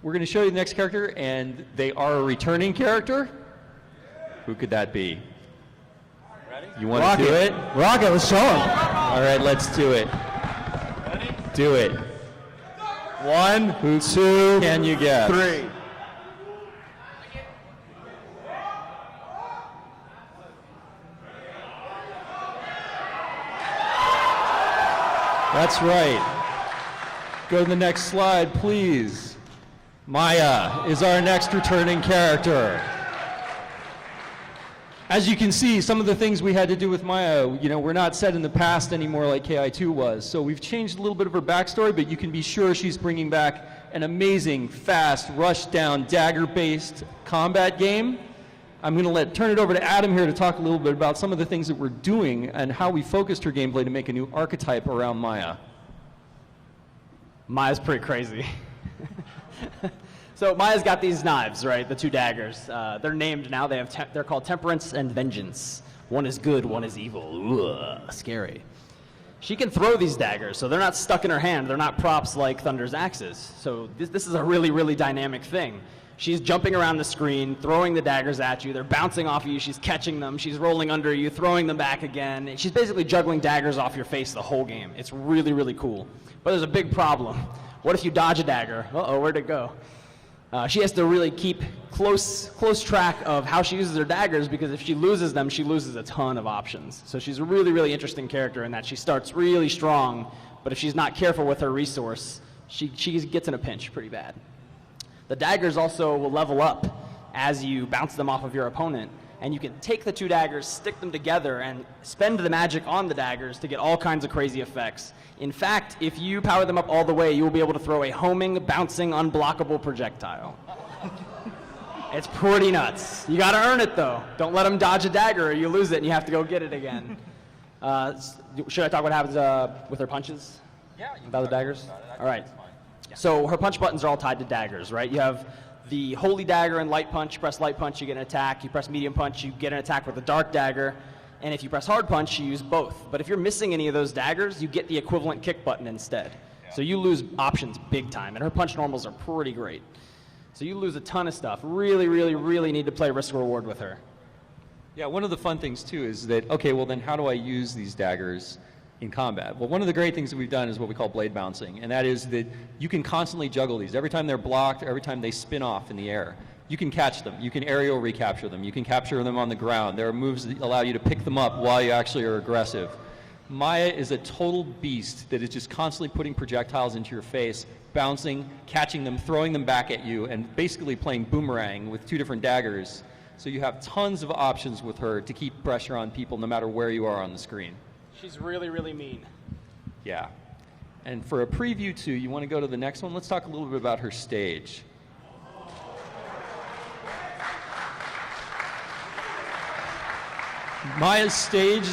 we're going to show you the next character, and they are a returning character. Who could that be? Ready? You want to do it? Rocket, let's show him. All right, let's do it. Ready? Do it. 1, 2, Can you guess? 3. That's right. Go to the next slide, please. Maya is our next returning character. As you can see, some of the things we had to do with Maya, we're not set in the past anymore like KI2 was. So we've changed a little bit of her backstory, but you can be sure she's bringing back an amazing, fast, rush-down, dagger-based combat game. I'm going to turn it over to Adam here to talk a little bit about some of the things that we're doing and how we focused her gameplay to make a new archetype around Maya. Maya's pretty crazy. So Maya's got these knives, right? The 2 daggers. They're named now. They're called Temperance and Vengeance. One is good, one is evil. Ugh, scary. She can throw these daggers, so they're not stuck in her hand. They're not props like Thunder's axes. So this is a really, really dynamic thing. She's jumping around the screen, throwing the daggers at you. They're bouncing off of you. She's catching them. She's rolling under you, throwing them back again. And she's basically juggling daggers off your face the whole game. It's really, really cool. But there's a big problem. What if you dodge a dagger? Uh-oh, where'd it go? She has to really keep close track of how she uses her daggers, because if she loses them, she loses a ton of options. So she's a really, really interesting character in that she starts really strong, but if she's not careful with her resource, she gets in a pinch pretty bad. The daggers also will level up as you bounce them off of your opponent, and you can take the 2 daggers, stick them together, and spend the magic on the daggers to get all kinds of crazy effects. In fact, if you power them up all the way, you will be able to throw a homing, bouncing, unblockable projectile. It's pretty nuts. You gotta earn it though. Don't let them dodge a dagger or you lose it and you have to go get it again. Should I talk what happens with her punches? Yeah. About the daggers? All right. So her punch buttons are all tied to daggers, right? You have the holy dagger and light punch. You press light punch, you get an attack. You press medium punch, you get an attack with the dark dagger. And if you press hard punch, you use both. But if you're missing any of those daggers, you get the equivalent kick button instead. Yeah. So you lose options big time. And her punch normals are pretty great. So you lose a ton of stuff. Really, really, really need to play risk reward with her. Yeah, one of the fun things too is that, okay, well then how do I use these daggers in combat? Well, one of the great things that we've done is what we call blade bouncing, and that is that you can constantly juggle these. Every time they're blocked, every time they spin off in the air, you can catch them. You can aerial recapture them. You can capture them on the ground. There are moves that allow you to pick them up while you actually are aggressive. Maya is a total beast that is just constantly putting projectiles into your face, bouncing, catching them, throwing them back at you, and basically playing boomerang with 2 different daggers. So you have tons of options with her to keep pressure on people no matter where you are on the screen. She's really, really mean. Yeah. And for a preview too, you want to go to the next one? Let's talk a little bit about her stage. Maya's stage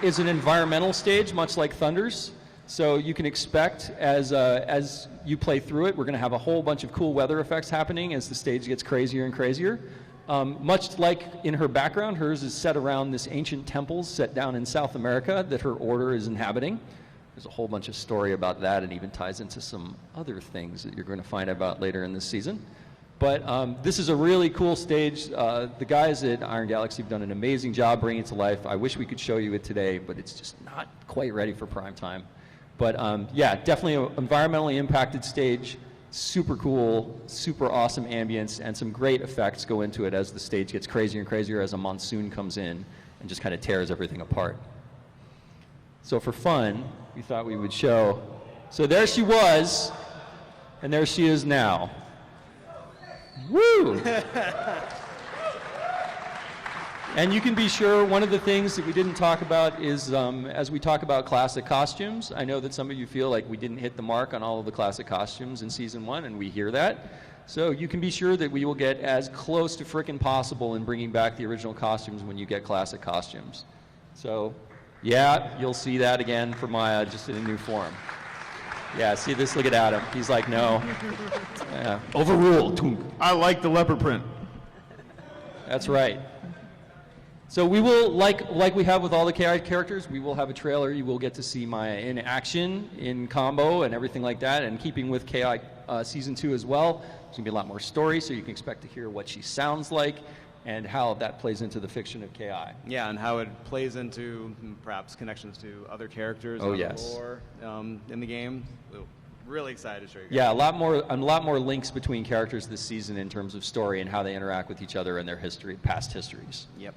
is an environmental stage, much like Thunder's. So you can expect as you play through it, we're going to have a whole bunch of cool weather effects happening as the stage gets crazier and crazier. Much like in her background, hers is set around this ancient temples set down in South America that her order is inhabiting. There's a whole bunch of story about that, and even ties into some other things that you're going to find about later in this season. But this is a really cool stage. The guys at Iron Galaxy have done an amazing job bringing it to life. I wish we could show you it today, but it's just not quite ready for prime time. But yeah, definitely an environmentally impacted stage. Super cool, super awesome ambience, and some great effects go into it as the stage gets crazier and crazier as a monsoon comes in and just kind of tears everything apart. So for fun, we thought we would show. So there she was, and there she is now. Woo! And you can be sure one of the things that we didn't talk about is as we talk about classic costumes, I know that some of you feel like we didn't hit the mark on all of the classic costumes in season 1, and we hear that. So you can be sure that we will get as close to frickin' possible in bringing back the original costumes when you get classic costumes. So yeah, you'll see that again for Maya, just in a new form. Yeah, see this? Look at Adam. He's like, no. Yeah. Overruled. I like the leopard print. That's right. So we will, like we have with all the KI characters, we will have a trailer. You will get to see Maya in action, in combo, and everything like that. And keeping with KI Season 2 as well, there's going to be a lot more story, so you can expect to hear what she sounds like and how that plays into the fiction of KI. Yeah, and how it plays into perhaps connections to other characters Oh, or yes. lore in the game. Really excited to show you guys. Yeah, a lot more links between characters this season in terms of story and how they interact with each other and their history, past histories. Yep.